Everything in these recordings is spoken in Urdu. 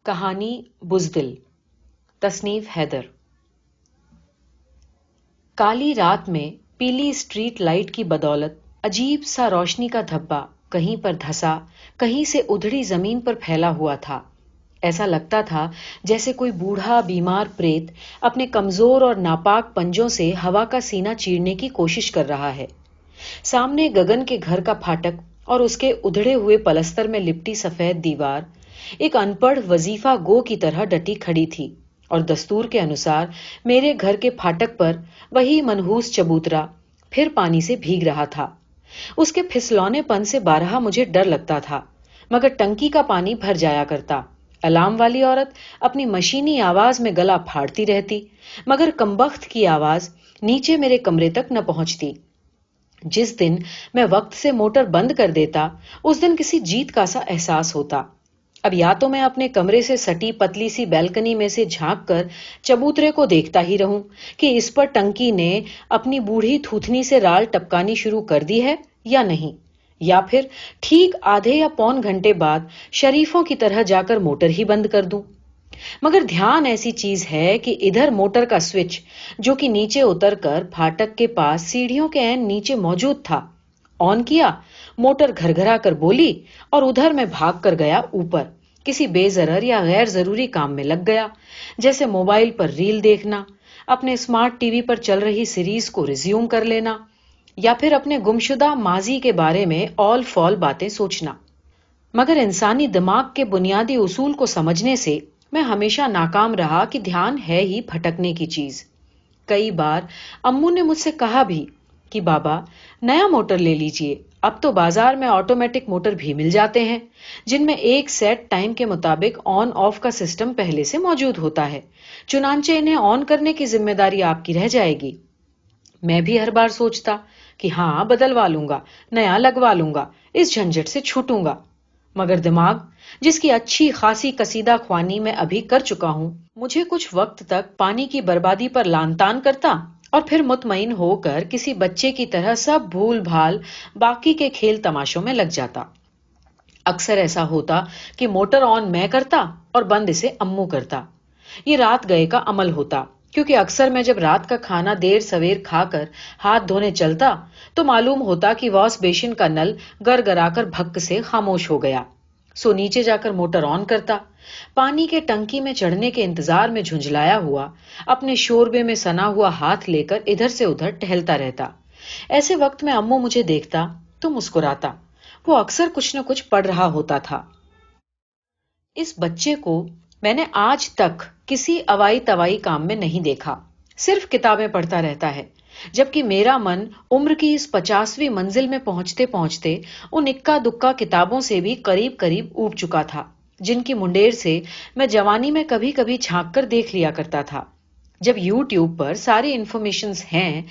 کہانی بزدل، تصنیف حیدر۔ کالی رات میں پیلی اسٹریٹ لائٹ کی بدولت عجیب سا روشنی کا دھبا کہیں پر دھسا، کہیں سے ادھڑی زمین پر پھیلا ہوا تھا۔ ایسا لگتا تھا جیسے کوئی بوڑھا بیمار پریت اپنے کمزور اور ناپاک پنجوں سے ہوا کا سینہ چیرنے کی کوشش کر رہا ہے۔ سامنے گگن کے گھر کا پھاٹک اور اس کے ادھڑے ہوئے پلستر میں لپٹی سفید دیوار ایک ان پڑھ وظیفہ گو کی طرح ڈٹی کھڑی تھی، اور دستور کے انوسار میرے گھر کے پھاٹک پر وہی منحوس چبوترا پھر پانی سے بھیگ رہا تھا۔ اس کے پھسلونے پن سے بارہا مجھے ڈر لگتا تھا، مگر ٹنکی کا پانی بھر جایا کرتا۔ الارم والی عورت اپنی مشینی آواز میں گلا پھاڑتی رہتی، مگر کمبخت کی آواز نیچے میرے کمرے تک نہ پہنچتی۔ جس دن میں وقت سے موٹر بند کر دیتا، اس دن کسی جیت کا سا احساس ہوتا۔ اب یا تو میں اپنے کمرے سے سٹی پتلی سی بیلکنی میں سے جھانک کر چبوترے کو دیکھتا ہی رہوں کہ اس پر ٹنکی نے اپنی بوڑھی تھوتنی سے رال ٹپکانی شروع کر دی ہے یا نہیں، یا پھر ٹھیک آدھے یا پون گھنٹے بعد شریفوں کی طرح جا کر موٹر ہی بند کر دوں۔ مگر دھیان ایسی چیز ہے کہ ادھر موٹر کا سوئچ، جو کہ نیچے اتر کر پھاٹک کے پاس سیڑھیوں کے عین نیچے موجود تھا، آن کیا، موٹر گھر گھرا کر بولی، اور ادھر میں بھاگ کر گیا اوپر، کسی بے ضرر یا غیر ضروری کام میں لگ گیا، جیسے موبائل پر ریل دیکھنا، اپنے اسمارٹ ٹی وی پر چل رہی سیریز کو ریزیوم کر لینا، یا پھر اپنے گمشدہ ماضی کے بارے میں اول فول باتیں سوچنا۔ مگر انسانی دماغ کے بنیادی اصول کو سمجھنے سے میں ہمیشہ ناکام رہا کہ دھیان ہے ہی بھٹکنے کی چیز۔ کئی بار امو نے مجھ سے کہا بھی کہ بابا، نیا موٹر لے لیجئے، اب تو بازار میں آٹومیٹک موٹر بھی مل جاتے ہیں، جن میں ایک سیٹ ٹائم کے مطابق آن آف کا سسٹم پہلے سے موجود ہوتا ہے، چنانچہ انہیں آن کرنے کی ذمہ داری آپ کی رہ جائے گی۔ میں بھی ہر بار سوچتا کہ ہاں، بدلوا لوں گا، نیا لگوا لوں گا، اس جھنجٹ سے چھوٹوں گا، مگر دماغ، جس کی اچھی خاصی قصیدہ خوانی میں ابھی کر چکا ہوں، مجھے کچھ وقت تک پانی کی بربادی پر لان تان کرتا، اور پھر مطمئن ہو کر کسی بچے کی طرح سب بھول بھال باقی کے کھیل تماشوں میں لگ جاتا۔ اکثر ایسا ہوتا کہ موٹر آن میں کرتا اور بند اسے امو کرتا۔ یہ رات گئے کا عمل ہوتا، کیونکہ اکثر میں جب رات کا کھانا دیر سویر کھا کر ہاتھ دھونے چلتا تو معلوم ہوتا کہ واش بیشن کا نل گر گرا کر بھک سے خاموش ہو گیا۔ سو نیچے جا کر موٹر آن کرتا، پانی کے ٹنکی میں چڑھنے کے انتظار میں جھنجھلایا ہوا اپنے شوربے میں سنا ہوا ہاتھ لے کر ادھر سے ادھر ٹہلتا رہتا۔ ایسے وقت میں امو مجھے دیکھتا تو مسکراتا، وہ اکثر کچھ نہ کچھ پڑھ رہا ہوتا تھا۔ اس بچے کو میں نے آج تک کسی اوائی توائی کام میں نہیں دیکھا، صرف کتابیں پڑھتا رہتا ہے، جبکہ میرا من عمر کی اس 50ویں منزل میں پہنچتے پہنچتے ان اکا دکا کتابوں سے بھی قریب قریب اوب چکا تھا، جن کی منڈیر سے میں جوانی میں کبھی کبھی جھانک کر دیکھ لیا کرتا تھا۔ جب یوٹیوب پر ساری انفارمیشنز ہیں،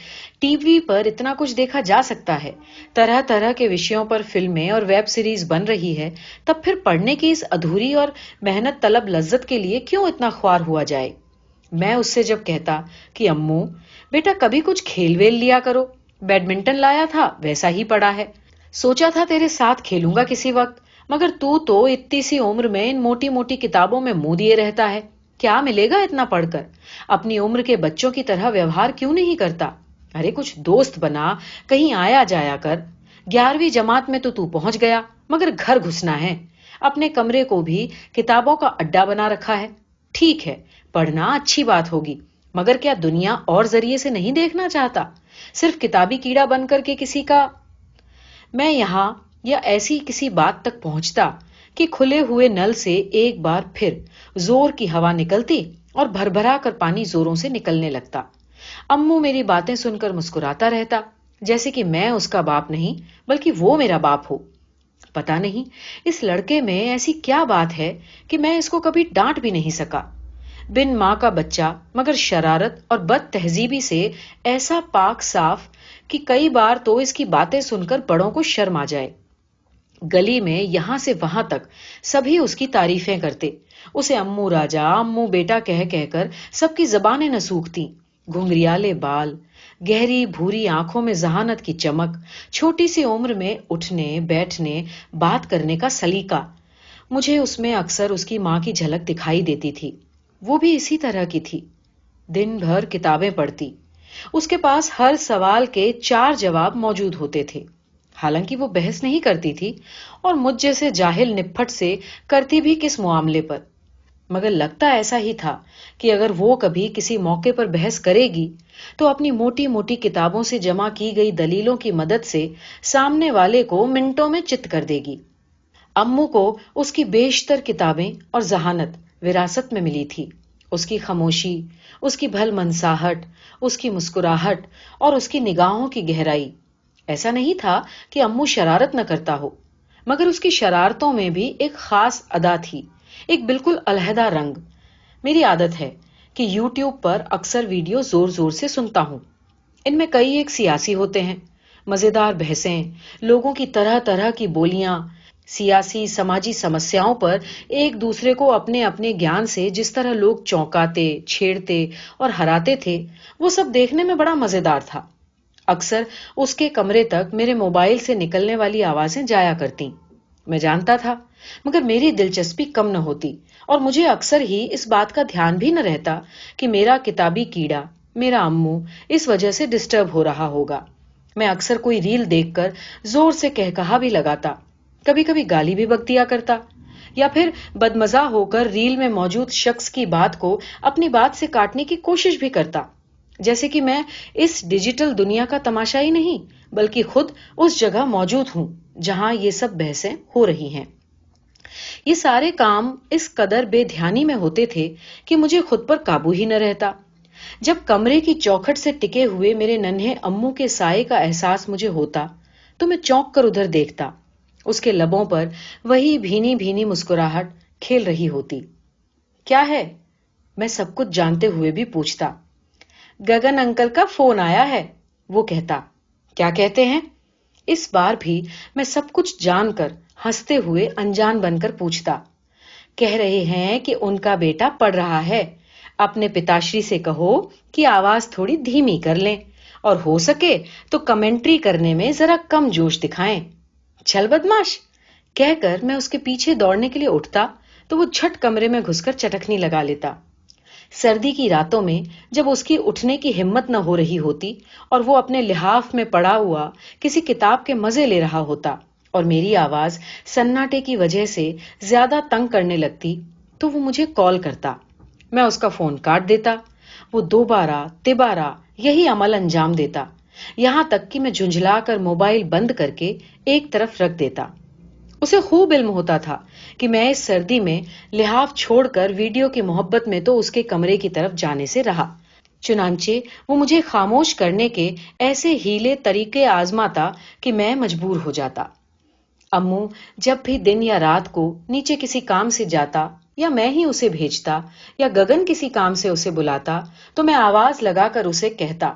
ٹی وی پر اتنا کچھ دیکھا جا سکتا ہے، طرح طرح کے وشیوں پر فلمیں اور ویب سیریز بن رہی ہے، تب پھر پڑھنے کی اس ادھوری اور محنت طلب لذت کے لیے کیوں اتنا خوار ہوا جائے؟ میں اس سے جب کہتا کہ امو، بیٹا کبھی کچھ کھیل ویل لیا کرو، بیڈمنٹن لایا تھا ویسا ہی پڑا ہے، سوچا تھا تیرے ساتھ کھیلوں گا کسی وقت، مگر تو اتنی سی عمر میں ان موٹی موٹی کتابوں میں منہ دیے رہتا ہے، کیا ملے گا اتنا پڑھ کر؟ اپنی عمر کے بچوں کی طرح ویوہار کیوں نہیں کرتا؟ ارے کچھ دوست بنا، کہیں آیا جایا کر۔ 11ویں جماعت میں تو پہنچ گیا، مگر گھر گھسنا ہے، اپنے کمرے کو بھی کتابوں کا اڈا بنا رکھا ہے۔ ٹھیک ہے، پڑھنا اچھی بات ہوگی، مگر کیا دنیا اور ذریعے سے نہیں دیکھنا چاہتا؟ صرف کتابی کیڑا بن کر کے کسی کا… میں یہاں یا ایسی کسی بات تک پہنچتا کہ کھلے ہوئے نل سے ایک بار پھر زور کی ہوا نکلتی اور بھر بھرا کر پانی زوروں سے نکلنے لگتا۔ امو میری باتیں سن کر مسکراتا رہتا، جیسے کہ میں اس کا باپ نہیں بلکہ وہ میرا باپ ہو۔ پتا نہیں اس لڑکے میں ایسی کیا بات ہے کہ میں اس کو کبھی ڈانٹ بھی نہیں سکا۔ بن ماں کا بچہ، مگر شرارت اور بد تہذیبی سے ایسا پاک صاف کہ کئی بار تو اس کی باتیں سن کر بڑوں کو شرم آ جائے۔ گلی میں یہاں سے وہاں تک سبھی اس کی تعریفیں کرتے، اسے امو راجا، امو بیٹا کہہ کہہ کر سب کی زبانیں نہ سوکھتی۔ گھنگریالے بال، گہری بھوری آنکھوں میں ذہانت کی چمک، چھوٹی سی عمر میں اٹھنے بیٹھنے بات کرنے کا سلیقہ، مجھے اس میں اکثر اس کی ماں کی جھلک دکھائی دیتی تھی. وہ بھی اسی طرح کی تھی. دن بھر کتابیں پڑھتی. اس کے پاس ہر سوال کے 4 جواب موجود ہوتے تھے. حالانکہ وہ بحث نہیں کرتی تھی اور مجھ جیسے جاہل نپھٹ سے کرتی بھی کس معاملے پر. مگر لگتا ایسا ہی تھا کہ اگر وہ کبھی کسی موقع پر بحث کرے گی تو اپنی موٹی موٹی کتابوں سے جمع کی گئی دلیلوں کی مدد سے سامنے والے کو منٹوں میں چت کر دے گی. امو کو اس کی بیشتر کتابیں اور ذہانت وراثت میں ملی تھی. اس کی خاموشی، اس کی بھل منصاہٹ، اس کی مسکراہٹ اور اس کی نگاہوں کی گہرائی. ایسا نہیں تھا کہ امو شرارت نہ کرتا ہو، مگر اس کی شرارتوں میں بھی ایک خاص ادا تھی، ایک بالکل علیحدہ رنگ. میری عادت ہے کہ یوٹیوب پر اکثر ویڈیو زور زور سے سنتا ہوں. ان میں کئی ایک سیاسی ہوتے ہیں، مزیدار بحثیں، لوگوں کی طرح طرح کی بولیاں، سیاسی سماجی سمسیاؤں پر ایک دوسرے کو اپنے اپنے گیان سے جس طرح لوگ چونکاتے، چھیڑتے اور ہراتے تھے، وہ سب دیکھنے میں بڑا مزیدار تھا. اکثر اس کے کمرے تک میرے موبائل سے نکلنے والی آوازیں جایا کرتی. میں جانتا تھا، مگر میری دلچسپی کم نہ ہوتی اور مجھے اکثر ہی اس بات کا دھیان بھی نہ رہتا کہ میرا کتابی کیڑا، میرا امو اس وجہ سے ڈسٹرب ہو رہا ہوگا. میں اکثر کوئی ریل دیکھ کر زور سے کہکہا بھی لگاتا، کبھی کبھی گالی بھی بک دیا کرتا، یا پھر بدمزہ ہو کر ریل میں موجود شخص کی بات کو اپنی بات سے کاٹنے کی کوشش بھی کرتا، جیسے کہ میں اس ڈیجیٹل دنیا کا تماشا ہی نہیں بلکہ خود اس جگہ موجود ہوں جہاں یہ سب بحثیں ہو رہی ہیں. یہ سارے کام اس قدر بے دھیانی میں ہوتے تھے کہ مجھے خود پر قابو ہی نہ رہتا. جب کمرے کی چوکھٹ سے ٹکے ہوئے میرے ننھے امو کے سائے کا احساس مجھے ہوتا تو میں چونک کر ادھر دیکھتا. اس کے لبوں پر وہی بھینی بھینی مسکراہٹ کھیل رہی ہوتی. کیا ہے؟ میں سب کچھ جانتے ہوئے بھی پوچھتا. گگن انکل کا فون آیا ہے، وہ کہتا. کیا کہتے ہیں؟ اس بار بھی میں سب کچھ جان کر ہنستے ہوئے انجان بن کر پوچھتا. کہہ رہے ہیں کہ ان کا بیٹا پڑھ رہا ہے، اپنے پتاشری سے کہو کہ آواز تھوڑی دھیمی کر لیں اور ہو سکے تو کمنٹری کرنے میں ذرا کم جوش دکھائیں. چل بدماش، کہہ کر میں اس کے پیچھے دوڑنے کے لیے اٹھتا تو وہ جھٹ کمرے میں گھس کر چٹکنی لگا لیتا. سردی کی راتوں میں جب اس کی اٹھنے کی ہمت نہ ہو رہی ہوتی اور وہ اپنے لحاف میں پڑا ہوا کسی کتاب کے مزے لے رہا ہوتا اور میری آواز سناٹے کی وجہ سے زیادہ تنگ کرنے لگتی تو وہ مجھے کال کرتا. میں اس کا فون کاٹ دیتا. وہ دوبارہ تبارہ یہی عمل انجام دیتا، یہاں تک کہ میں جھنجھلا کر موبائل بند کر کے ایک طرف رکھ دیتا. اسے خوب علم ہوتا تھا کہ میں اس سردی میں لحاف چھوڑ کر ویڈیو کی محبت میں تو اس کے کمرے کی طرف جانے سے رہا. چنانچہ وہ مجھے خاموش کرنے کے ایسے ہیلے طریقے آزماتا کہ میں مجبور ہو جاتا. امو جب بھی دن یا رات کو نیچے کسی کام سے جاتا یا میں ہی اسے بھیجتا یا گگن کسی کام سے اسے بلاتا تو میں آواز لگا کر اسے کہتا،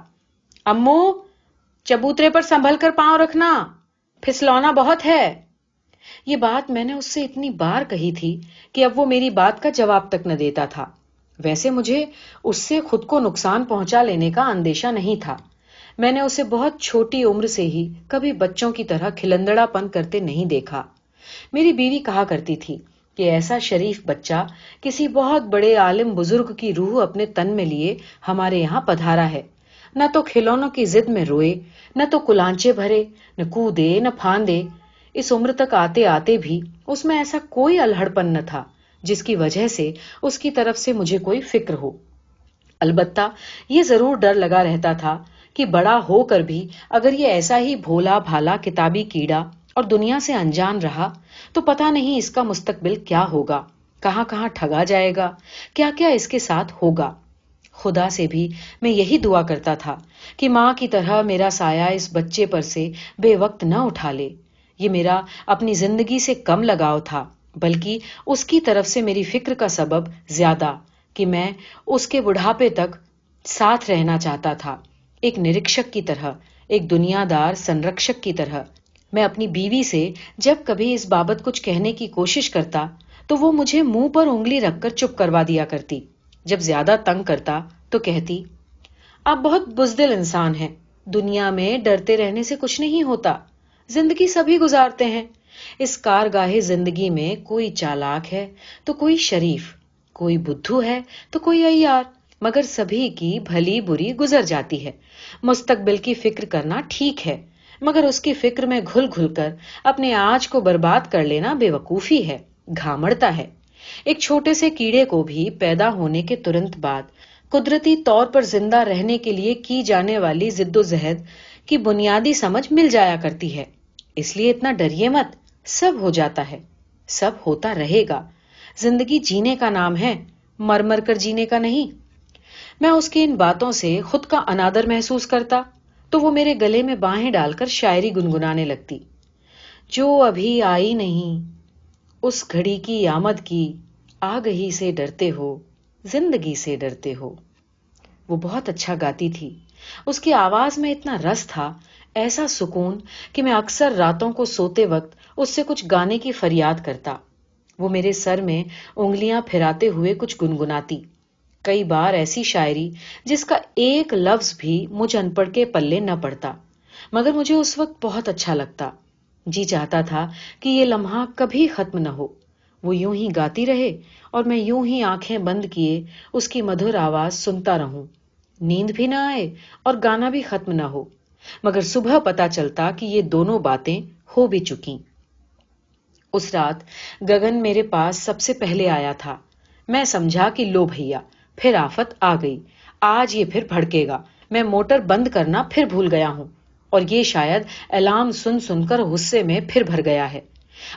امو چبوترے پر سنبھل کر پاؤں رکھنا، پھسلونا بہت ہے. یہ بات میں نے اس سے اتنی بار کہی تھی کہ اب وہ میری بات کا جواب تک نہ دیتا تھا. ویسے مجھے اس سے خود کو نقصان پہنچا لینے کا اندیشہ نہیں تھا. میں نے اسے بہت چھوٹی عمر سے ہی کبھی بچوں کی طرح کھلندڑا پن کرتے نہیں دیکھا. میری بیوی کہا کرتی تھی کہ ایسا شریف بچہ کسی بہت بڑے عالم بزرگ کی روح اپنے تن میں لیے ہمارے یہاں پدھارا ہے. نہ تو کھلونوں کی ضد میں روئے، نہ تو کلانچے بھرے، نہ کودے نہ پھاندے. اس عمر تک آتے آتے بھی اس میں ایسا کوئی الہڑپن نہ تھا جس کی وجہ سے اس کی طرف سے مجھے کوئی فکر ہو. البتہ یہ ضرور ڈر لگا رہتا تھا کہ بڑا ہو کر بھی اگر یہ ایسا ہی بھولا بھالا کتابی کیڑا اور دنیا سے انجان رہا تو پتہ نہیں اس کا مستقبل کیا ہوگا، کہاں کہاں ٹھگا جائے گا، کیا کیا اس کے ساتھ ہوگا. خدا سے بھی میں یہی دعا کرتا تھا کہ ماں کی طرح میرا سایہ اس بچے پر سے بے وقت نہ اٹھا لے. یہ میرا اپنی زندگی سے کم لگاؤ تھا، بلکہ اس کی طرف سے میری فکر کا سبب زیادہ کہ میں اس کے بڑھاپے تک ساتھ رہنا چاہتا تھا، ایک نرکشک کی طرح، ایک دنیا دار سنرکشک کی طرح. میں اپنی بیوی سے جب کبھی اس بابت کچھ کہنے کی کوشش کرتا تو وہ مجھے منہ پر انگلی رکھ کر چپ کروا دیا کرتی. جب زیادہ تنگ کرتا تو کہتی، آپ بہت بزدل انسان ہیں، دنیا میں ڈرتے رہنے سے کچھ نہیں ہوتا، زندگی سبھی گزارتے ہیں، اس کارگاہ زندگی میں کوئی چالاک ہے تو کوئی شریف، کوئی بدھو ہے تو کوئی عیار، مگر سبھی کی بھلی بری گزر جاتی ہے۔ مستقبل کی فکر کرنا ٹھیک ہے، مگر اس کی فکر میں گھل گھل کر اپنے آج کو برباد کر لینا بے وقوفی ہے، گھامڑتا ہے۔ ایک چھوٹے سے کیڑے کو بھی پیدا ہونے کے ترنت بعد قدرتی طور پر زندہ رہنے کے لیے کی جانے والی جد و جہد کی بنیادی سمجھ مل جایا کرتی ہے۔ اس لیے اتنا ڈریے مت، سب ہو جاتا ہے، سب ہوتا رہے گا۔ زندگی جینے کا نام ہے، مر مر کر جینے کا نہیں۔ میں اس کی ان باتوں سے خود کا انادر محسوس کرتا تو وہ میرے گلے میں باہیں ڈال کر شاعری گنگنانے لگتی۔ جو ابھی آئی نہیں، اس گھڑی کی آمد کی، آگہی سے ڈرتے ہو، زندگی سے ڈرتے ہو۔ وہ بہت اچھا گاتی تھی، اس کی آواز میں اتنا رس تھا، ایسا سکون کہ میں اکثر راتوں کو سوتے وقت اس سے کچھ گانے کی فریاد کرتا۔ وہ میرے سر میں انگلیاں پھراتے ہوئے کچھ گنگناتی، کئی بار ایسی شاعری جس کا ایک لفظ بھی مجھ ان پڑھ کے پلے نہ پڑتا، مگر مجھے اس وقت بہت اچھا لگتا۔ جی چاہتا تھا کہ یہ لمحہ کبھی ختم نہ ہو، وہ یوں ہی گاتی رہے اور میں یوں ہی آنکھیں بند کیے اس کی مدھر آواز سنتا رہوں، نیند بھی نہ آئے اور گانا بھی ختم نہ ہو، مگر صبح پتا چلتا کہ یہ دونوں باتیں ہو بھی چکیں۔ اس رات گگن میرے پاس سب سے پہلے آیا تھا۔ میں سمجھا کہ لو بھیا، پھر آفت آ گئی، آج یہ پھر بھڑکے گا، میں موٹر بند کرنا پھر بھول گیا ہوں، اور یہ شاید الارم سن سن کر غصے میں پھر بھر گیا ہے۔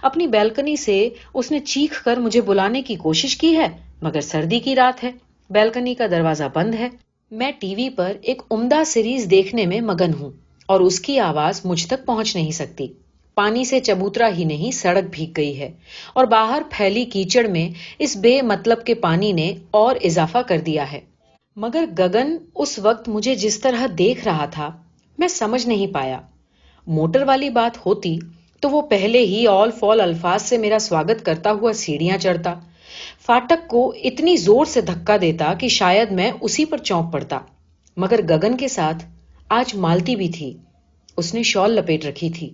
اپنی بیلکنی سے اس نے چیخ کر مجھے بلانے کی کوشش کی ہے، مگر سردی کی رات ہے، بیلکنی کا دروازہ بند ہے۔ میں ٹی وی پر ایک عمدہ سیریز دیکھنے میں مگن ہوں اور اس کی آواز مجھ تک پہنچ نہیں سکتی۔ پانی سے چبوترا ہی نہیں، سڑک بھیگ گئی ہے، اور باہر پھیلی کیچڑ میں اس بے مطلب کے پانی نے اور اضافہ کر دیا ہے۔ مگر گگن اس وقت مجھے جس طرح دیکھ رہا تھا، میں سمجھ نہیں پایا۔ موٹر والی بات ہوتی تو وہ پہلے ہی آل فال الفاظ سے میرا سواگت کرتا ہوا سیڑھیاں چڑھتا، فاٹک کو اتنی زور سے دھکا دیتا کہ شاید میں اسی پر چونک پڑتا۔ مگر گگن کے ساتھ آج مالتی بھی تھی، اس نے شال لپیٹ رکھی تھی،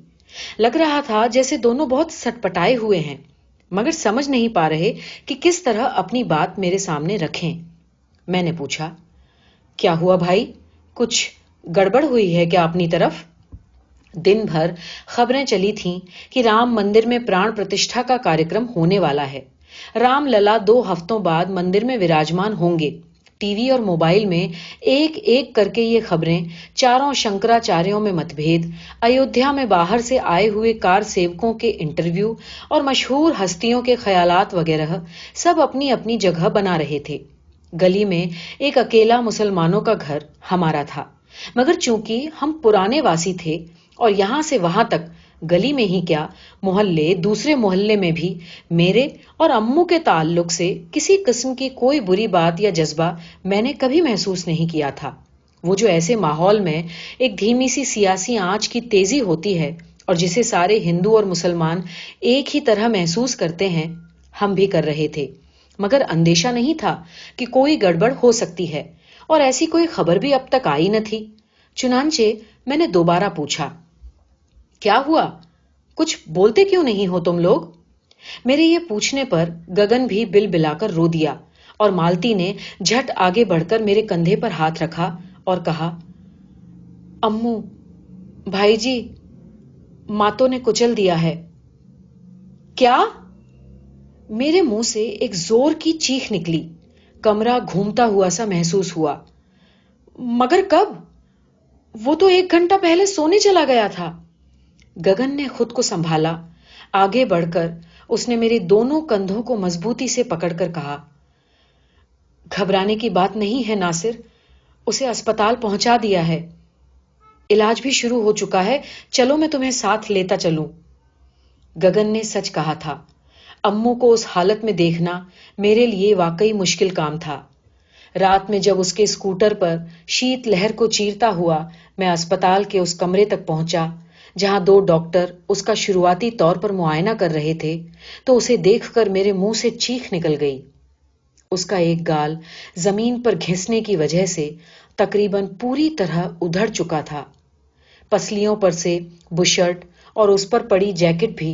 لگ رہا تھا جیسے دونوں بہت سٹپٹائے ہوئے ہیں، مگر سمجھ نہیں پا رہے کہ کس طرح اپنی بات میرے سامنے رکھیں۔ میں نے پوچھا، کیا ہوا بھائی، کچھ گڑبڑ ہوئی ہے کیا اپنی طرف؟ دن بھر خبریں چلی تھیں کہ رام مندر میں پران پرتشٹھا کا کارکرم ہونے والا ہے، رام للا 2 ہفتوں بعد مندر میں وراجمان ہوں گے۔ ٹی وی اور موبائل میں ایک ایک کر کے یہ خبریں، چاروں شنکراچاریوں میں متبھید، ایودھیا میں باہر سے آئے ہوئے کار سیوکوں کے انٹرویو اور مشہور ہستیوں کے خیالات وغیرہ سب اپنی اپنی جگہ بنا رہے تھے۔ گلی میں ایک اکیلا مسلمانوں کا گھر ہمارا تھا، مگر چونکہ ہم پرانے واسی تھے اور یہاں سے وہاں تک گلی میں ہی کیا، محلے دوسرے محلے میں بھی میرے اور امو کے تعلق سے کسی قسم کی کوئی بری بات یا جذبہ میں نے کبھی محسوس نہیں کیا تھا۔ وہ جو ایسے ماحول میں ایک دھیمی سی سیاسی آنچ کی تیزی ہوتی ہے اور جسے سارے ہندو اور مسلمان ایک ہی طرح محسوس کرتے ہیں، ہم بھی کر رہے تھے، مگر اندیشہ نہیں تھا کہ کوئی گڑبڑ ہو سکتی ہے، اور ایسی کوئی خبر بھی اب تک آئی نہ تھی۔ چنانچہ میں نے دوبارہ پوچھا، کیا ہوا؟ کچھ بولتے کیوں نہیں ہو تم لوگ؟ میرے یہ پوچھنے پر گگن بھی بل بلا کر رو دیا، اور مالتی نے جھٹ آگے بڑھ کر میرے کندھے پر ہاتھ رکھا اور کہا، امو، بھائی جی، ماتوں نے کچل دیا ہے۔ کیا؟ میرے منہ سے ایک زور کی چیخ نکلی، کمرہ گھومتا ہوا سا محسوس ہوا۔ مگر کب؟ وہ تو 1 گھنٹہ پہلے سونے چلا گیا تھا۔ گگن نے خود کو سنبھالا، آگے بڑھ کر اس نے میرے دونوں کندھوں کو مضبوطی سے پکڑ کر کہا، گھبرانے کی بات نہیں ہے ناصر، اسے اسپتال پہنچا دیا ہے، علاج بھی شروع ہو چکا ہے، چلو میں تمہیں ساتھ لیتا چلوں۔ گگن نے سچ کہا تھا، امو کو اس حالت میں دیکھنا میرے لیے واقعی مشکل کام تھا۔ رات میں جب اس کے اسکوٹر پر شیت لہر کو چیرتا ہوا میں اسپتال کے اس کمرے تک پہنچا جہاں 2 ڈاکٹر اس کا شروعاتی طور پر معائنہ کر رہے تھے، تو اسے دیکھ کر میرے منہ سے چیخ نکل گئی۔ اس کا ایک گال زمین پر گھسنے کی وجہ سے تقریباً پوری طرح ادھڑ چکا تھا، پسلیوں پر سے بشرٹ اور اس پر پڑی جیکٹ بھی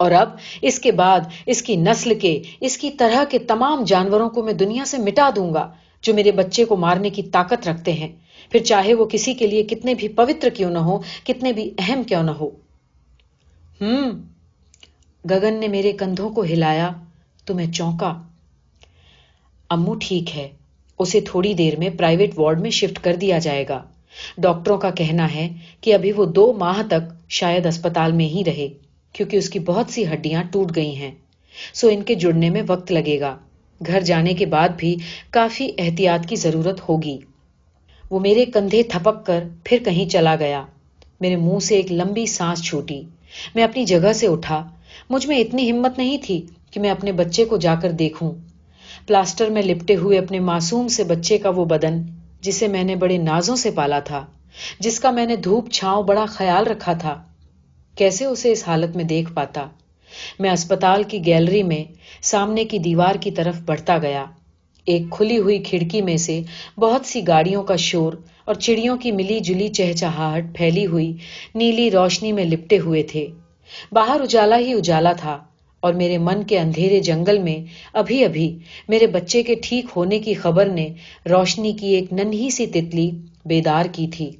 اور اب اس کے بعد اس کی نسل کے، اس کی طرح کے تمام جانوروں کو میں دنیا سے مٹا دوں گا جو میرے بچے کو مارنے کی طاقت رکھتے ہیں، پھر چاہے وہ کسی کے لیے کتنے بھی پوتر کیوں نہ ہو، کتنے بھی اہم کیوں نہ ہو۔ گگن نے میرے کندھوں کو ہلایا تو میں چونکا۔ امو ٹھیک ہے، اسے تھوڑی دیر میں پرائیویٹ وارڈ میں شفٹ کر دیا جائے گا۔ ڈاکٹروں کا کہنا ہے کہ ابھی وہ 2 ماہ تک شاید اسپتال میں ہی رہے، کیونکہ اس کی بہت سی ہڈیاں ٹوٹ گئی ہیں، سو ان کے جڑنے میں وقت لگے گا۔ گھر جانے کے بعد بھی کافی احتیاط کی ضرورت ہوگی۔ وہ میرے کندھے تھپک کر پھر کہیں چلا گیا۔ میرے منہ سے ایک لمبی سانس چھوٹی۔ میں اپنی جگہ سے اٹھا۔ مجھ میں اتنی ہمت نہیں تھی کہ میں اپنے بچے کو جا کر دیکھوں۔ پلاسٹر میں لپٹے ہوئے اپنے معصوم سے بچے کا وہ بدن، جسے میں نے بڑے نازوں سے پالا تھا، جس کا میں نے دھوپ چھاؤں بڑا خیال رکھا تھا، کیسے اسے اس حالت میں دیکھ پاتا؟ میں اسپتال کی گیلری میں سامنے کی دیوار کی طرف بڑھتا گیا۔ ایک کھلی ہوئی کھڑکی میں سے بہت سی گاڑیوں کا شور اور چڑیوں کی ملی جلی چہچہاہٹ پھیلی ہوئی نیلی روشنی میں لپٹے ہوئے تھے۔ باہر اجالا ہی اجالا تھا اور میرے من کے اندھیرے جنگل میں ابھی ابھی میرے بچے کے ٹھیک ہونے کی خبر نے روشنی کی ایک ننھی سی تتلی بیدار کی تھی۔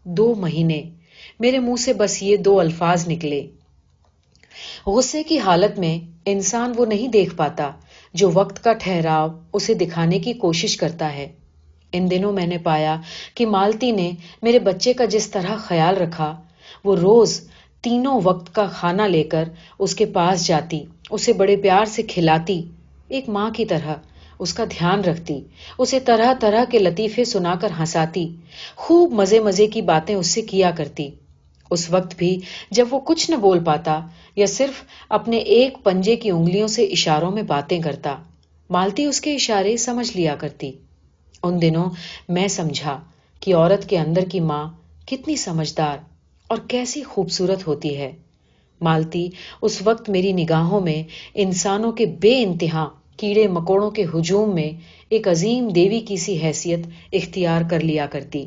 2 مہینے، میرے منہ سے بس یہ 2 الفاظ نکلے۔ غصے کی حالت میں انسان وہ نہیں دیکھ پاتا جو وقت کا ٹھہراؤ اسے دکھانے کی کوشش کرتا ہے۔ ان دنوں میں نے پایا کہ مالتی نے میرے بچے کا جس طرح خیال رکھا، وہ روز 3 وقت کا کھانا لے کر اس کے پاس جاتی، اسے بڑے پیار سے کھلاتی، ایک ماں کی طرح اس کا دھیان رکھتی، اسے طرح طرح کے لطیفے سنا کر ہنساتی، خوب مزے مزے کی باتیں اس سے کیا کرتی۔ اس وقت بھی جب وہ کچھ نہ بول پاتا یا صرف اپنے ایک پنجے کی انگلیوں سے اشاروں میں باتیں کرتا، مالتی اس کے اشارے سمجھ لیا کرتی۔ ان دنوں میں سمجھا کہ عورت کے اندر کی ماں کتنی سمجھدار اور کیسی خوبصورت ہوتی ہے۔ مالتی اس وقت میری نگاہوں میں انسانوں کے بے انتہا کیڑے مکوڑوں کے ہجوم میں ایک عظیم دیوی کی سی حیثیت اختیار کر لیا کرتی۔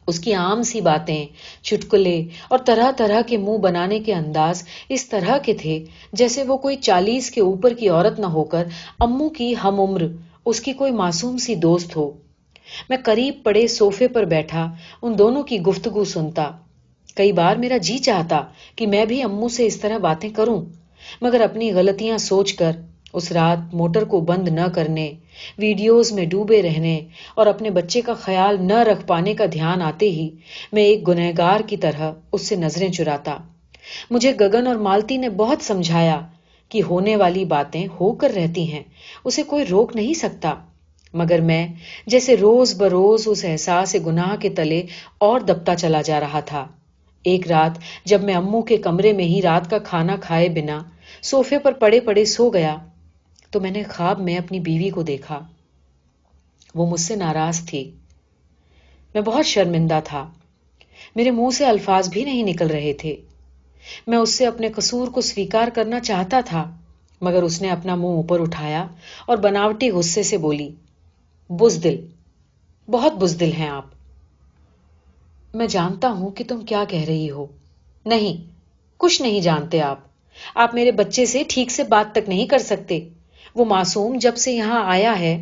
اس کی عام سی باتیں، چٹکلے اور طرح طرح کے منہ بنانے کے انداز اس طرح کے تھے جیسے وہ کوئی 40 کے اوپر کی عورت نہ ہو کر امو کی ہم عمر، اس کی کوئی معصوم سی دوست ہو۔ میں قریب پڑے صوفے پر بیٹھا ان دونوں کی گفتگو سنتا۔ کئی بار میرا جی چاہتا کہ میں بھی امو سے اس طرح باتیں کروں، مگر اپنی غلطیاں سوچ کر اس رات موٹر کو بند نہ کرنے، ویڈیوز میں ڈوبے رہنے اور اپنے بچے کا خیال نہ رکھ پانے کا دھیان آتے ہی میں ایک گنہگار کی طرح اس سے نظریں چراتا۔ مجھے گگن اور مالتی نے بہت سمجھایا کہ ہونے والی باتیں ہو کر رہتی ہیں، اسے کوئی روک نہیں سکتا، مگر میں جیسے روز بروز اس احساس گناہ کے تلے اور دبتا چلا جا رہا تھا۔ ایک رات جب میں امو کے کمرے میں ہی رات کا کھانا کھائے بنا صوفے پر پڑے پڑے سو گیا تو میں نے خواب میں اپنی بیوی کو دیکھا۔ وہ مجھ سے ناراض تھی۔ میں بہت شرمندہ تھا، میرے منہ سے الفاظ بھی نہیں نکل رہے تھے۔ میں اس سے اپنے قصور کو سویکار کرنا چاہتا تھا، مگر اس نے اپنا منہ اوپر اٹھایا اور بناوٹی غصے سے بولی، بزدل، بہت بزدل ہیں آپ۔ میں جانتا ہوں کہ تم کیا کہہ رہی ہو۔ نہیں، کچھ نہیں جانتے آپ میرے بچے سے ٹھیک سے بات تک نہیں کر سکتے۔ وہ معصوم جب سے یہاں آیا ہے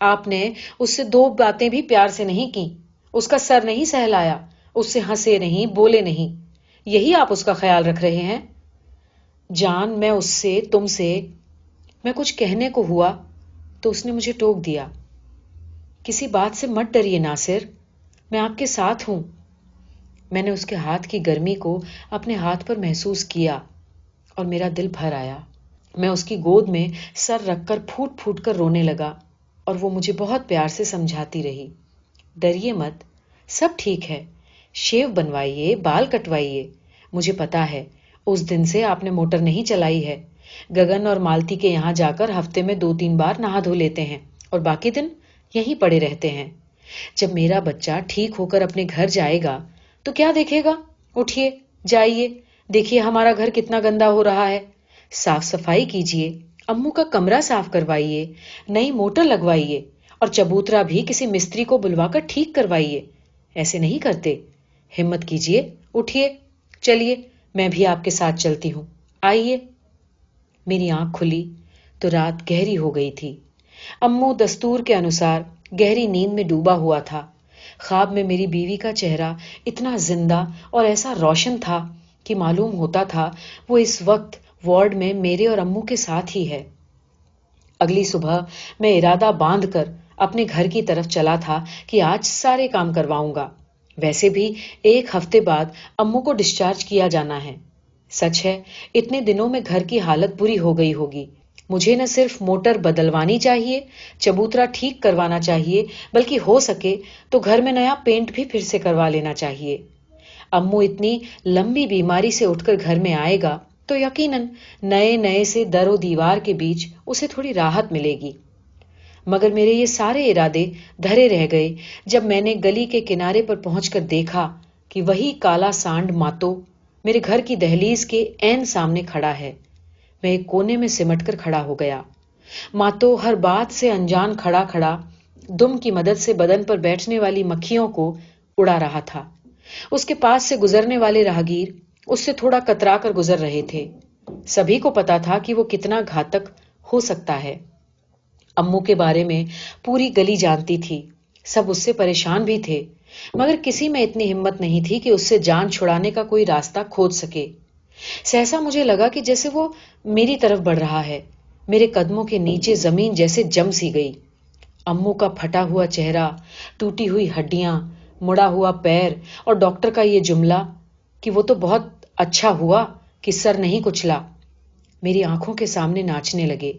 آپ نے اس سے 2 باتیں بھی پیار سے نہیں کی، اس کا سر نہیں سہلایا، اس سے ہنسے نہیں، بولے نہیں، یہی آپ اس کا خیال رکھ رہے ہیں؟ جان، میں اس سے، تم سے، میں کچھ کہنے کو ہوا تو اس نے مجھے ٹوک دیا، کسی بات سے مت ڈریے ناصر، میں آپ کے ساتھ ہوں۔ میں نے اس کے ہاتھ کی گرمی کو اپنے ہاتھ پر محسوس کیا اور میرا دل بھر آیا۔ میں اس کی گود میں سر رکھ کر پھوٹ پھوٹ کر رونے لگا اور وہ مجھے بہت پیار سے سمجھاتی رہی، ڈریے مت، سب ٹھیک ہے، شیو بنوائیے، بال کٹوائیے، مجھے پتا ہے اس دن سے آپ نے موٹر نہیں چلائی ہے۔ گگن اور مالتی کے یہاں جا کر ہفتے میں 2-3 بار نہا دھو لیتے ہیں اور باقی دن یہیں پڑے رہتے ہیں۔ جب میرا بچہ ٹھیک ہو کر اپنے گھر جائے گا تو کیا دیکھے گا؟ اٹھیے، جائیے، دیکھیے ہمارا گھر کتنا گندا ہو رہا ہے، صاف صفائی کیجیے، امو کا کمرہ صاف کروائیے، نئی موٹر لگوائیے اور چبوترا بھی کسی مستری کو بلوا کر ٹھیک کروائیے۔ ایسے نہیں کرتے، ہمت کیجیے، اٹھیے، چلیے میں بھی آپ کے ساتھ چلتی ہوں، آئیے. میری آنکھ کھلی تو رات گہری ہو گئی تھی. امو دستور کے انوسار گہری نیند میں ڈوبا ہوا تھا. خواب میں میری بیوی کا چہرہ اتنا زندہ اور ایسا روشن تھا کہ معلوم ہوتا تھا وہ اس وقت وارڈ میں میرے اور امو کے ساتھ ہی ہے. اگلی صبح میں ارادہ باندھ کر اپنے گھر کی طرف چلا تھا کہ آج سارے کام کرواؤں گا. ویسے بھی ایک ہفتے بعد امو کو ڈسچارج کیا جانا ہے. سچ ہے اتنے دنوں میں گھر کی حالت بری ہو گئی ہوگی. مجھے نہ صرف موٹر بدلوانی چاہیے, چبوترا ٹھیک کروانا چاہیے, بلکہ ہو سکے تو گھر میں نیا پینٹ بھی پھر سے کروا لینا چاہیے. امو اتنی لمبی بیماری سے اٹھ کر گھر میں آئے گا تو یقیناً نئے نئے سے در و دیوار کے بیچ اسے تھوڑی راحت ملے گی. مگر میرے یہ سارے ارادے دھرے رہ گئے جب میں نے گلی کے کنارے پر پہنچ کر دیکھا کہ وہی کالا سانڈ ماتو میرے گھر کی دہلیز کے عین سامنے کھڑا ہے. میں ایک کونے میں سمٹ کر کھڑا ہو گیا. ماتو ہر بات سے انجان کھڑا کھڑا دم کی مدد سے بدن پر بیٹھنے والی مکھیوں کو اڑا رہا تھا. اس کے پاس سے گزرنے والے راہگیر اس سے تھوڑا کترا کر گزر رہے تھے. سبھی کو پتا تھا کہ وہ کتنا گھاتک ہو سکتا ہے. امو کے بارے میں پوری گلی جانتی تھی. سب اس سے پریشان بھی تھے, مگر کسی میں اتنی ہمت نہیں تھی کہ اس سے جان چھڑانے کا کوئی راستہ کھوج سکے. سہسا مجھے لگا کہ جیسے وہ میری طرف بڑھ رہا ہے. میرے قدموں کے نیچے زمین جیسے جم سی گئی. امو کا پھٹا ہوا چہرہ, ٹوٹی ہوئی ہڈیاں, مڑا ہوا پیر اور ڈاکٹر کا یہ جملہ کہ وہ تو بہت اچھا ہوا کہ سر نہیں کچلا, میری آنکھوں کے سامنے ناچنے لگے.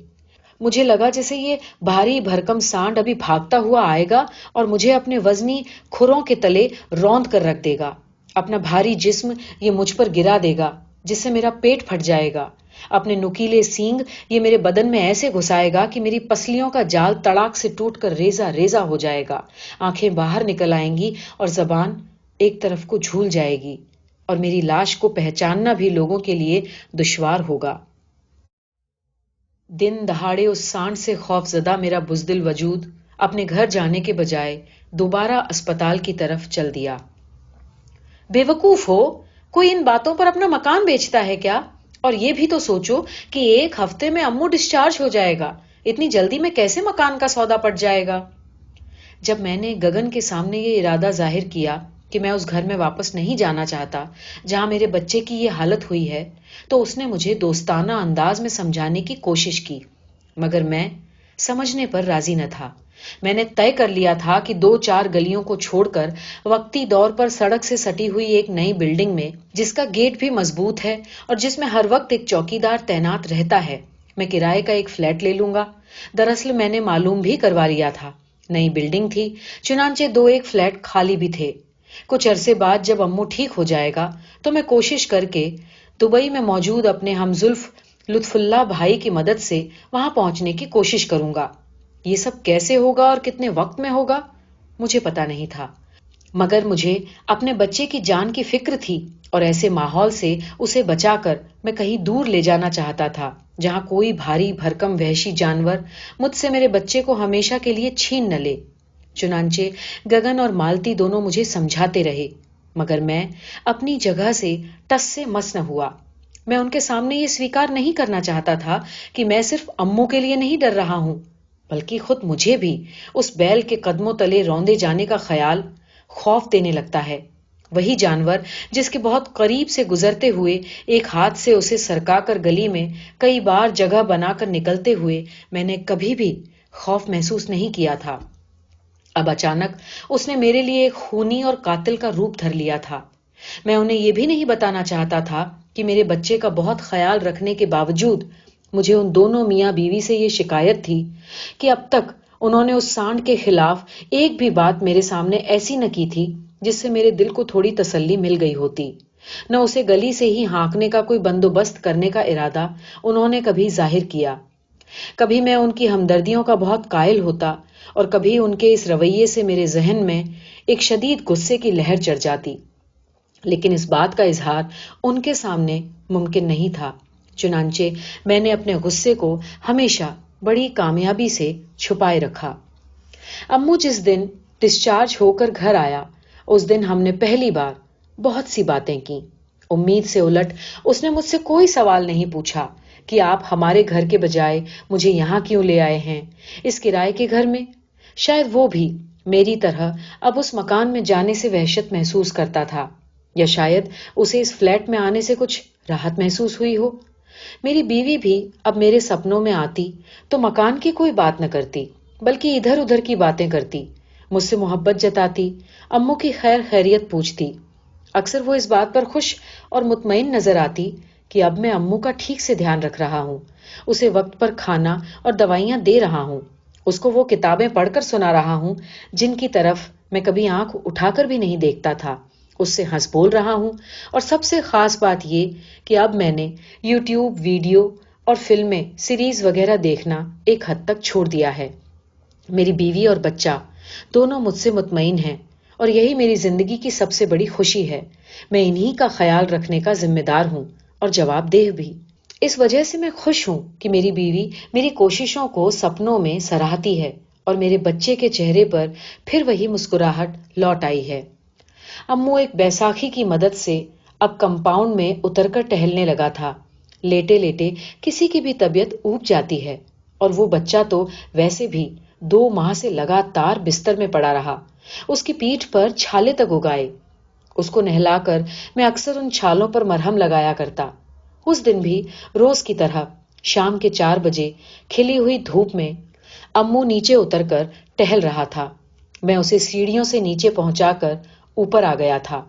مجھے لگا جیسے یہ بھاری بھرکم سانڈ ابھی بھاگتا ہوا آئے گا اور مجھے اپنے وزنی کھروں کے تلے روند کر رکھ دے گا. اپنا بھاری جسم یہ مجھ پر گرا دے گا جس سے میرا پیٹ پھٹ جائے گا. اپنے نکیلے سینگ یہ میرے بدن میں ایسے گھسائے گا کہ میری پسلیوں کا جال تڑاک سے ٹوٹ کر ریزہ ریزہ ہو جائے گا. آنکھیں باہر نکل آئیں گی اور زبان ایک طرف کو جھول جائے گی اور میری لاش کو پہچاننا بھی لوگوں کے لیے دشوار ہوگا. دن دہاڑے اس سانڈ سے خوف زدہ میرا بزدل وجود اپنے گھر جانے کے بجائے دوبارہ اسپتال کی طرف چل دیا. بے وقوف ہو, کوئی ان باتوں پر اپنا مکان بیچتا ہے کیا؟ اور یہ بھی تو سوچو کہ ایک ہفتے میں امو ڈسچارج ہو جائے گا. اتنی جلدی میں کیسے مکان کا سودا پڑ جائے گا؟ جب میں نے گگن کے سامنے یہ ارادہ ظاہر کیا کہ میں اس گھر میں واپس نہیں جانا چاہتا جہاں میرے بچے کی یہ حالت ہوئی ہے, تو اس نے مجھے دوستانہ انداز میں سمجھانے کی کوشش کی, مگر میں سمجھنے پر راضی نہ تھا. میں نے طے کر لیا تھا کہ 2-4 گلیوں کو چھوڑ کر وقتی دور پر سڑک سے سٹی ہوئی ایک نئی بلڈنگ میں, جس کا گیٹ بھی مضبوط ہے اور جس میں ہر وقت ایک چوکیدار تعینات رہتا ہے, میں کرائے کا ایک فلیٹ لے لوں گا. دراصل میں نے معلوم بھی کروا لیا تھا. نئی بلڈنگ تھی, چنانچہ 2-1 فلیٹ خالی بھی تھے. کچھ عرصے بعد جب امو ٹھیک ہو جائے گا تو میں کوشش کر کے دبئی میں موجود اپنے ہمزلف لطف اللہ بھائی کی مدد سے وہاں پہنچنے کی کوشش کروں گا. یہ سب کیسے ہوگا اور کتنے وقت میں ہوگا مجھے پتا نہیں تھا, مگر مجھے اپنے بچے کی جان کی فکر تھی اور ایسے ماحول سے اسے بچا کر میں کہیں دور لے جانا چاہتا تھا جہاں کوئی بھاری بھرکم وحشی جانور مجھ سے میرے بچے کو ہمیشہ کے لیے چھین نہ لے. چنانچہ گگن اور مالتی دونوں مجھے سمجھاتے رہے, مگر میں اپنی جگہ سے ٹس سے مس نہ ہوا. میں ان کے سامنے یہ سویکار نہیں کرنا چاہتا تھا کہ میں صرف امو کے لیے نہیں ڈر رہا ہوں, بلکہ خود مجھے بھی اس بیل کے قدموں تلے روندے جانے کا خیال خوف دینے لگتا ہے. وہی جانور جس کے بہت قریب سے گزرتے ہوئے ایک ہاتھ سے اسے سرکا کر گلی میں کئی بار جگہ بنا کر نکلتے ہوئے میں نے کبھی بھی خوف محسوس نہیں کیا تھا. اب اچانک اس نے میرے لیے ایک خونی اور قاتل کا روپ دھر لیا تھا. میں انہیں یہ بھی نہیں بتانا چاہتا تھا کہ میرے بچے کا بہت خیال رکھنے کے باوجود مجھے ان دونوں میاں بیوی سے یہ شکایت تھی کہ اب تک انہوں نے اس سانڈ کے خلاف ایک بھی بات میرے سامنے ایسی نہ کی تھی جس سے میرے دل کو تھوڑی تسلی مل گئی ہوتی. نہ اسے گلی سے ہی ہانکنے کا کوئی بندوبست کرنے کا ارادہ انہوں نے کبھی ظاہر کیا. کبھی میں ان کی ہمدردیوں کا بہت قائل ہوتا اور کبھی ان کے اس رویے سے میرے ذہن میں ایک شدید غصے کی لہر چڑھ جاتی, لیکن اس بات کا اظہار ان کے سامنے ممکن نہیں تھا. چنانچہ میں نے اپنے غصے کو ہمیشہ بڑی کامیابی سے چھپائے رکھا. امو جس دن ڈسچارج ہو کر گھر آیا اس دن ہم نے پہلی بار بہت سی باتیں کی. امید سے الٹ اس نے مجھ سے کوئی سوال نہیں پوچھا کہ آپ ہمارے گھر کے بجائے مجھے یہاں کیوں لے آئے ہیں اس کرائے کے گھر میں. شاید وہ بھی میری طرح اب اس مکان میں جانے سے وحشت محسوس کرتا تھا، یا شاید اسے اس فلیٹ میں آنے سے کچھ راحت محسوس ہوئی ہو. میری بیوی بھی اب میرے سپنوں میں آتی تو مکان کی کوئی بات نہ کرتی بلکہ ادھر ادھر کی باتیں کرتی، مجھ سے محبت جتاتی، امو کی خیر خیریت پوچھتی. اکثر وہ اس بات پر خوش اور مطمئن نظر آتی کہ اب میں امو کا ٹھیک سے دھیان رکھ رہا ہوں، اسے وقت پر کھانا اور دوائیاں دے رہا ہوں، اس کو وہ کتابیں پڑھ کر سنا رہا ہوں جن کی طرف میں کبھی آنکھ اٹھا کر بھی نہیں دیکھتا تھا، اس سے ہنس بول رہا ہوں. اور سب سے خاص بات یہ کہ اب میں نے یوٹیوب ویڈیو اور فلمیں سیریز وغیرہ دیکھنا ایک حد تک چھوڑ دیا ہے. میری بیوی اور بچہ دونوں مجھ سے مطمئن ہیں اور یہی میری زندگی کی سب سے بڑی خوشی ہے. میں انہی کا خیال رکھنے کا ذمہ دار ہوں اور جواب دہ بھی. اس وجہ سے میں خوش ہوں کہ میری بیوی میری کوششوں کو سپنوں میں سراہتی ہے اور میرے بچے کے چہرے پر پھر وہی مسکراہٹ لوٹ آئی ہے. امو ایک بیساکھی کی مدد سے اب کمپاؤنڈ میں اتر کر ٹہلنے لگا تھا. لیٹے لیٹے کسی کی بھی طبیعت اوب جاتی ہے اور وہ بچہ تو ویسے بھی 2 ماہ سے لگاتار بستر میں پڑا رہا، اس کی پیٹھ پر چھالے تک اگائے. اس کو نہلا کر میں اکثر ان چھالوں پر مرہم لگایا کرتا. اس دن بھی روز کی طرح شام کے 4 بجے کھلی ہوئی دھوپ میں امو نیچے اتر کر ٹہل رہا تھا. میں اسے سیڑھیوں سے نیچے پہنچا کر اوپر آ گیا تھا.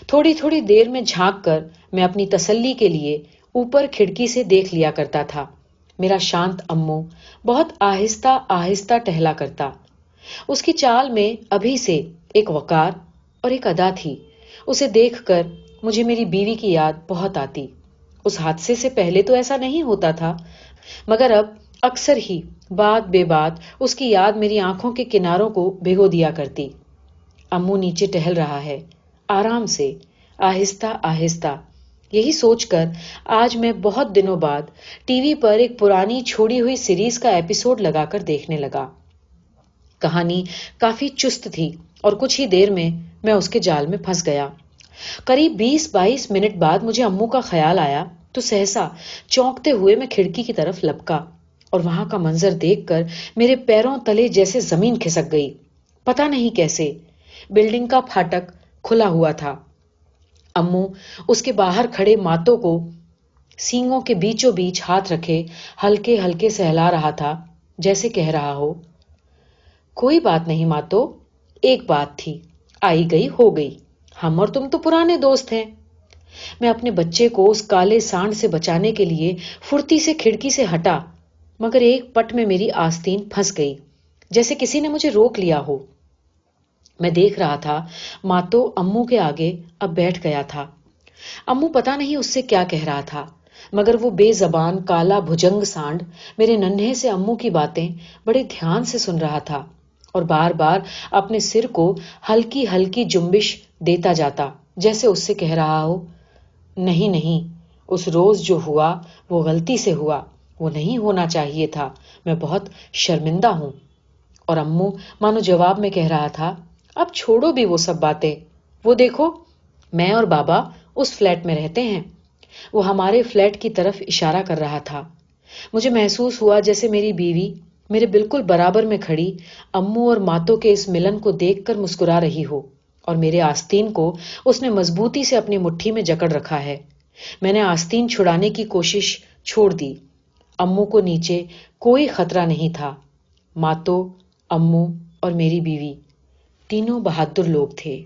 تھوڑی تھوڑی دیر میں جھانک کر میں اپنی تسلی کے لیے اوپر کھڑکی سے دیکھ لیا کرتا تھا. میرا شانت امو بہت آہستہ آہستہ ٹہلا کرتا. اس کی چال میں ابھی سے ایک وقار اور ایک ادا تھی. اسے دیکھ کر مجھے میری بیوی کی یاد بہت آتی. اس حادثے سے پہلے تو ایسا نہیں ہوتا تھا، مگر اب اکثر ہی بات بے بات اس کی یاد میری آنکھوں کے کناروں کو بھگو دیا کرتی. امو نیچے ٹہل رہا ہے، آرام سے، آہستہ آہستہ. یہی سوچ کر آج میں بہت دنوں بعد ٹی وی پر ایک پرانی چھوڑی ہوئی سیریز کا ایپیسوڈ لگا کر دیکھنے لگا. کہانی کافی چست تھی اور کچھ ہی دیر میں اس کے جال میں پھنس گیا. قریب 20-22 منٹ بعد مجھے امو کا خیال آیا تو سہسا چونکتے ہوئے میں کھڑکی کی طرف لپکا اور وہاں کا منظر دیکھ کر میرے پیروں تلے جیسے زمین کھسک گئی. پتا نہیں کیسے بلڈنگ کا پھاٹک کھلا ہوا تھا. امو اس کے باہر کھڑے ماتوں کو سینگوں کے بیچوں بیچ ہاتھ رکھے ہلکے ہلکے سہلا رہا تھا، جیسے کہہ رہا ہو، کوئی بات نہیں ماتو، ایک بات تھی، آئی گئی ہو گئی، ہم اور تم تو پرانے دوست ہیں. میں اپنے بچے کو اس کالے سانڈ سے بچانے کے لیے پھرتی سے کھڑکی سے ہٹا، مگر ایک پٹ میں میری آستین پھنس گئی، جیسے کسی نے مجھے روک لیا ہو. میں دیکھ رہا تھا ماتو امو کے آگے اب بیٹھ گیا تھا. امو پتا نہیں اس سے کیا کہہ رہا تھا، مگر وہ بے زبان کالا بھجنگ سانڈ میرے ننھے سے امو کی باتیں بڑے دھیان سے سن رہا تھا اور بار بار اپنے سر کو ہلکی ہلکی جنبش دیتا جاتا، جیسے اس سے کہہ رہا ہو، نہیں نہیں، اس روز جو ہوا وہ غلطی سے ہوا، وہ نہیں ہونا چاہیے تھا، میں بہت شرمندہ ہوں. اور امو مانو جواب میں کہہ رہا تھا، اب چھوڑو بھی وہ سب باتیں، وہ دیکھو میں اور بابا اس فلیٹ میں رہتے ہیں. وہ ہمارے فلیٹ کی طرف اشارہ کر رہا تھا. مجھے محسوس ہوا جیسے میری بیوی میرے بالکل برابر میں کھڑی امو اور ماتو کے اس ملن کو دیکھ کر مسکرا رہی ہو اور میرے آستین کو اس نے مضبوطی سے اپنی مٹھی میں جکڑ رکھا ہے. میں نے آستین چھڑانے کی کوشش چھوڑ دی. امو کو نیچے کوئی خطرہ نہیں تھا. ماتو، امو اور میری بیوی تینوں بہادر لوگ تھے.